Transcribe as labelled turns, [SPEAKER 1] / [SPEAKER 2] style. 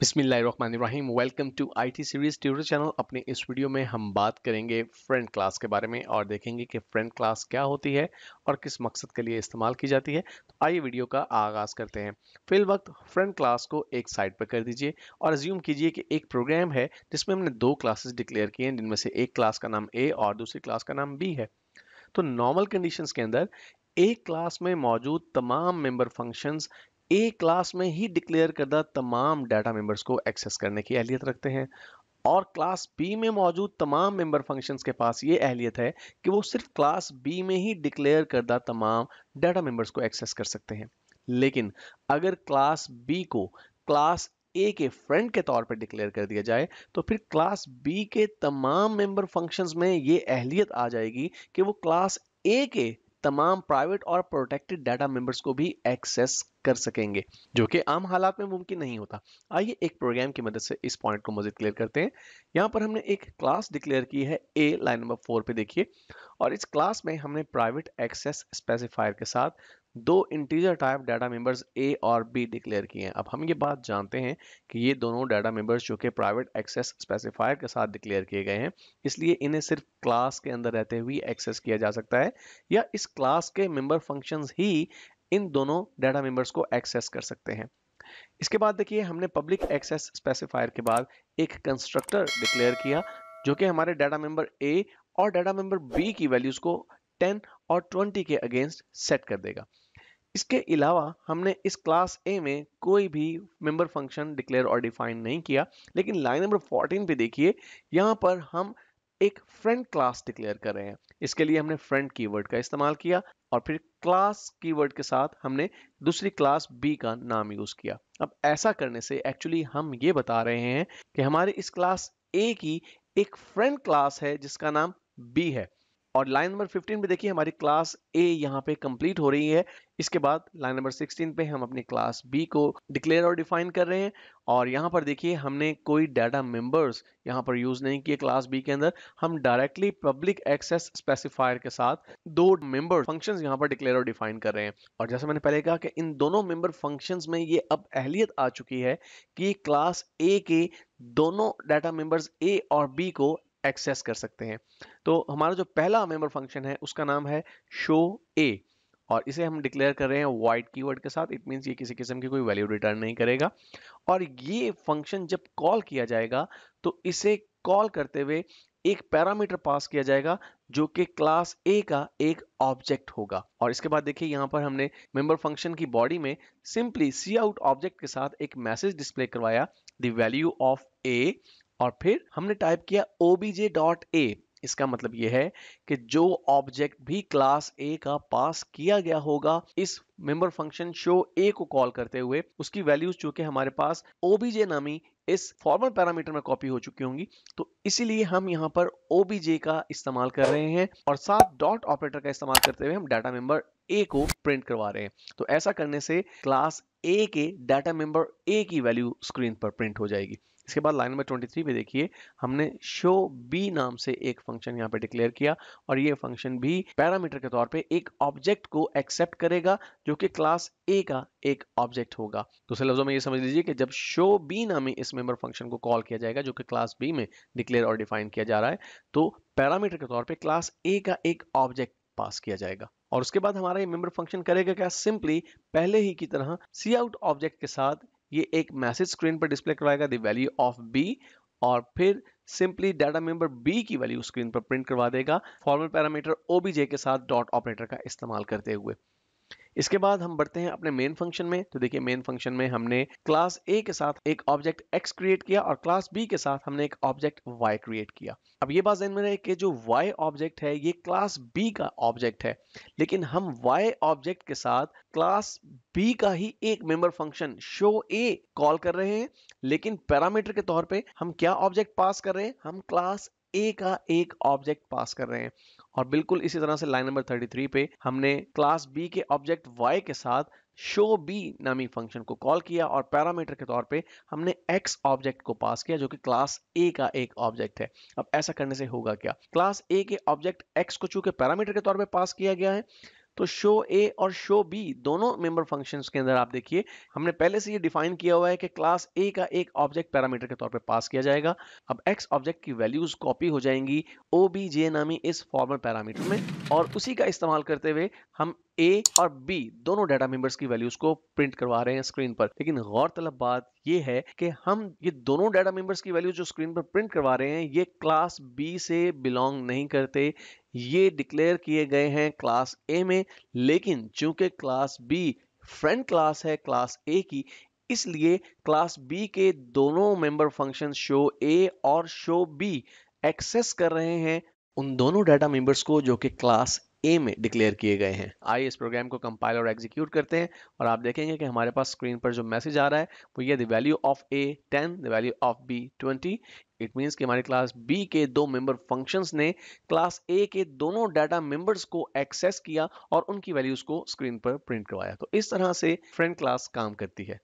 [SPEAKER 1] बिस्मिल्लाहिर्रहमानिर्रहीम। Welcome to IT series tutor channel. अपने इस वीडियो में हम बात करेंगे फ्रेंड क्लास के बारे में और देखेंगे कि फ्रेंड क्लास क्या होती है और किस मकसद के लिए इस्तेमाल की जाती है। तो आइए वीडियो का आगाज करते हैं। फिल वक्त फ्रेंड क्लास को एक साइड पर कर दीजिए और अज्यूम कीजिए कि एक प्रोग्राम है जिसमें हमने दो क्लासेस डिक्लेयर किए हैं, जिनमें से एक क्लास का नाम ए और दूसरी क्लास का नाम बी है। तो नॉर्मल कंडीशंस के अंदर एक क्लास में मौजूद तमाम मेंबर फंक्शंस एक क्लास में ही डिक्लेयर करदा तमाम डाटा मेंबर्स को एक्सेस करने की अहलियत रखते हैं, और क्लास बी में मौजूद तमाम मेंबर फंक्शंस के पास ये अहलियत है कि वो सिर्फ क्लास बी में ही डिक्लेयर करदा तमाम डाटा मेंबर्स को एक्सेस कर सकते हैं। लेकिन अगर क्लास बी को क्लास ए के फ्रेंड के तौर पर डिक्लेयर कर दिया जाए तो फिर क्लास बी के तमाम मेंबर फंक्शंस में ये अहलियत आ जाएगी कि वो क्लास ए के तमाम प्राइवेट और प्रोटेक्टेड डाटा मेंबर्स को भी एक्सेस कर सकेंगे, जो कि आम हालात में मुमकिन नहीं होता। आइए एक प्रोग्राम की मदद से इस पॉइंट को मज़ीद क्लियर करते हैं। यहाँ पर हमने एक क्लास डिक्लेयर की है ए, लाइन नंबर 4 पे देखिए, और इस क्लास में हमने प्राइवेट एक्सेस स्पेसिफायर के साथ दो इंटीजर टाइप डाटा मेंबर्स ए और बी डिक्लेयर किए हैं। अब हम ये बात जानते हैं कि ये दोनों डाटा मेंबर्स जो कि प्राइवेट एक्सेस स्पेसिफायर के साथ डिक्लेयर किए गए हैं, इसलिए इन्हें सिर्फ क्लास के अंदर रहते हुए एक्सेस किया जा सकता है, या इस क्लास के मेंबर फंक्शंस ही इन दोनों डाटा मेंबर्स को एक्सेस कर सकते हैं। इसके बाद देखिए, हमने पब्लिक एक्सेस स्पेसिफायर के बाद एक कंस्ट्रक्टर डिक्लेयर किया जो कि हमारे डाटा मेंबर ए और डाटा मेंबर बी की वैल्यूज को 10 और 20 के अगेंस्ट सेट कर देगा। इसके अलावा हमने इस क्लास ए में कोई भी मेंबर फंक्शन डिक्लेयर और डिफाइन नहीं किया, लेकिन लाइन नंबर 14 पे देखिए, यहाँ पर हम एक फ्रेंड क्लास डिक्लेयर कर रहे हैं। इसके लिए हमने फ्रेंड कीवर्ड का इस्तेमाल किया और फिर क्लास कीवर्ड के साथ हमने दूसरी क्लास बी का नाम यूज किया। अब ऐसा करने से एक्चुअली हम ये बता रहे हैं कि हमारे इस क्लास ए की एक फ्रेंड क्लास है जिसका नाम बी है। और लाइन नंबर 15 पे देखिए, हमारी क्लास ए यहाँ पे कंप्लीट हो रही है। इसके बाद लाइन नंबर 16 पे हम अपनी क्लास बी को डिक्लेयर और डिफाइन कर रहे हैं, और यहाँ पर देखिए हमने कोई डाटा मेंबर्स यहाँ पर यूज नहीं किए। क्लास बी के अंदर हम डायरेक्टली पब्लिक एक्सेस स्पेसिफायर के साथ दो मेंबर फंक्शंस यहाँ पर डिक्लेयर और डिफाइन कर रहे हैं। और जैसे मैंने पहले कहा कि इन दोनों मेंबर फंक्शंस में ये अब अहलियत आ चुकी है कि क्लास ए के दोनों डाटा मेंबर्स ए और बी को एक्सेस कर सकते हैं। तो हमारा जो पहला मेंबर फंक्शन है उसका नाम है शो ए, और इसे हम डिक्लेयर कर रहे हैं वाइड कीवर्ड के साथ। इट मींस ये किसी किस्म की कोई वैल्यू रिटर्न नहीं करेगा, और ये फंक्शन जब कॉल किया जाएगा तो इसे कॉल करते हुए एक पैरामीटर पास किया जाएगा जो कि क्लास ए का एक ऑब्जेक्ट होगा। और इसके बाद देखिए, यहाँ पर हमने मेंबर फंक्शन की बॉडी में सिंपली सी आउट ऑब्जेक्ट के साथ एक मैसेज डिस्प्ले करवाया, द वैल्यू ऑफ ए, और फिर हमने टाइप किया obj.a। इसका मतलब यह है कि जो ऑब्जेक्ट भी क्लास ए का पास किया गया होगा इस मेंबर फंक्शन शो ए को कॉल करते हुए, उसकी वैल्यूज जो कि हमारे पास obj नामी इस फॉर्मल पैरामीटर में कॉपी हो चुकी होंगी, तो इसीलिए हम यहाँ पर obj का इस्तेमाल कर रहे हैं और साथ डॉट ऑपरेटर का इस्तेमाल करते हुए हम डाटा मेंबर ए को प्रिंट करवा रहे हैं। तो ऐसा करने से क्लास ए के डाटा मेंबर ए की वैल्यू स्क्रीन पर प्रिंट हो जाएगी। इसके बाद लाइन नंबर 23 पे देखिए, हमने शो बी नाम से एक फंक्शन यहाँ पे डिक्लेयर किया, और ये फंक्शन भी पैरामीटर के तौर पे एक ऑब्जेक्ट को एक्सेप्ट करेगा जो कि क्लास ए का एक ऑब्जेक्ट होगा। दूसरे लफ्जों में ये समझ लीजिए कि जब शो बी नामी इस मेंबर फंक्शन को कॉल किया जाएगा जो कि क्लास बी में डिक्लेयर और डिफाइन किया जा रहा है, तो पैरामीटर के तौर पे क्लास ए का एक ऑब्जेक्ट पास किया जाएगा। और उसके बाद हमारा ये मेंबर फंक्शन करेगा क्या, सिंपली पहले ही की तरह सी आउट ऑब्जेक्ट के साथ ये एक मैसेज स्क्रीन पर डिस्प्ले करवाएगा, द वैल्यू ऑफ बी, और फिर सिंपली डाटा मेंबर बी की वैल्यू स्क्रीन पर प्रिंट करवा देगा फॉर्मल पैरामीटर obj के साथ डॉट ऑपरेटर का इस्तेमाल करते हुए। इसके बाद हम बढ़ते हैं अपने मेन फंक्शन में। तो देखिए, मेन फंक्शन में हमने क्लास ए के साथ एक ऑब्जेक्ट x क्रिएट किया और क्लास बी के साथ हमने एक ऑब्जेक्ट y क्रिएट किया। अब ये बात ध्यान में रहे कि जो y ऑब्जेक्ट है ये क्लास b का ऑब्जेक्ट है, लेकिन हम y ऑब्जेक्ट के साथ क्लास b का ही एक member function show a call कर रहे हैं, लेकिन पैरामीटर के तौर पे हम क्या ऑब्जेक्ट पास कर रहे हैं, हम क्लास ए का एक ऑब्जेक्ट पास कर रहे हैं। और बिल्कुल इसी तरह से लाइन नंबर 33 पे हमने क्लास बी के ऑब्जेक्ट y के साथ शो बी नामी फंक्शन को कॉल किया और पैरामीटर के तौर पे हमने x ऑब्जेक्ट को पास किया जो कि क्लास a का एक ऑब्जेक्ट है। अब ऐसा करने से होगा क्या, क्लास a के ऑब्जेक्ट x को चूंकि पैरामीटर के तौर पे पास किया गया है, तो शो ए और शो बी दोनों मेंबर फंक्शंस के अंदर आप देखिए हमने पहले से ये डिफाइन किया हुआ है कि क्लास ए का एक ऑब्जेक्ट पैरामीटर के तौर पे पास किया जाएगा। अब एक्स ऑब्जेक्ट की वैल्यूज कॉपी हो जाएंगी ओबीजे नामी इस फॉर्मल पैरामीटर में, और उसी का इस्तेमाल करते हुए हम ए और बी दोनों डाटा मेंबर्स की वैल्यूज को प्रिंट करवा रहे हैं स्क्रीन पर। लेकिन गौरतलब बात ये है कि हम ये दोनों डाटा मेंबर्स की वैल्यूज जो स्क्रीन पर प्रिंट करवा रहे हैं ये क्लास बी से बिलोंग नहीं करते, ये डिक्लेयर किए गए हैं क्लास ए में। लेकिन चूंकि क्लास बी फ्रेंड क्लास है क्लास ए की, इसलिए क्लास बी के दोनों मेंबर फंक्शन शो ए और शो बी एक्सेस कर रहे हैं उन दोनों डाटा मेंबर्स को जो कि क्लास ए में डिक्लेयर किए गए हैं। आइए इस प्रोग्राम को कंपाइल और एग्जीक्यूट करते हैं और आप देखेंगे कि हमारे पास स्क्रीन पर जो मैसेज आ रहा है वो ये the value of A 10, the value of B 20। It means कि हमारी क्लास बी के दो मेंबर फंक्शंस ने क्लास ए के दोनों डाटा मेंबर्स को एक्सेस किया और उनकी वैल्यूज को स्क्रीन पर प्रिंट करवाया। तो इस तरह से फ्रेंड क्लास काम करती है।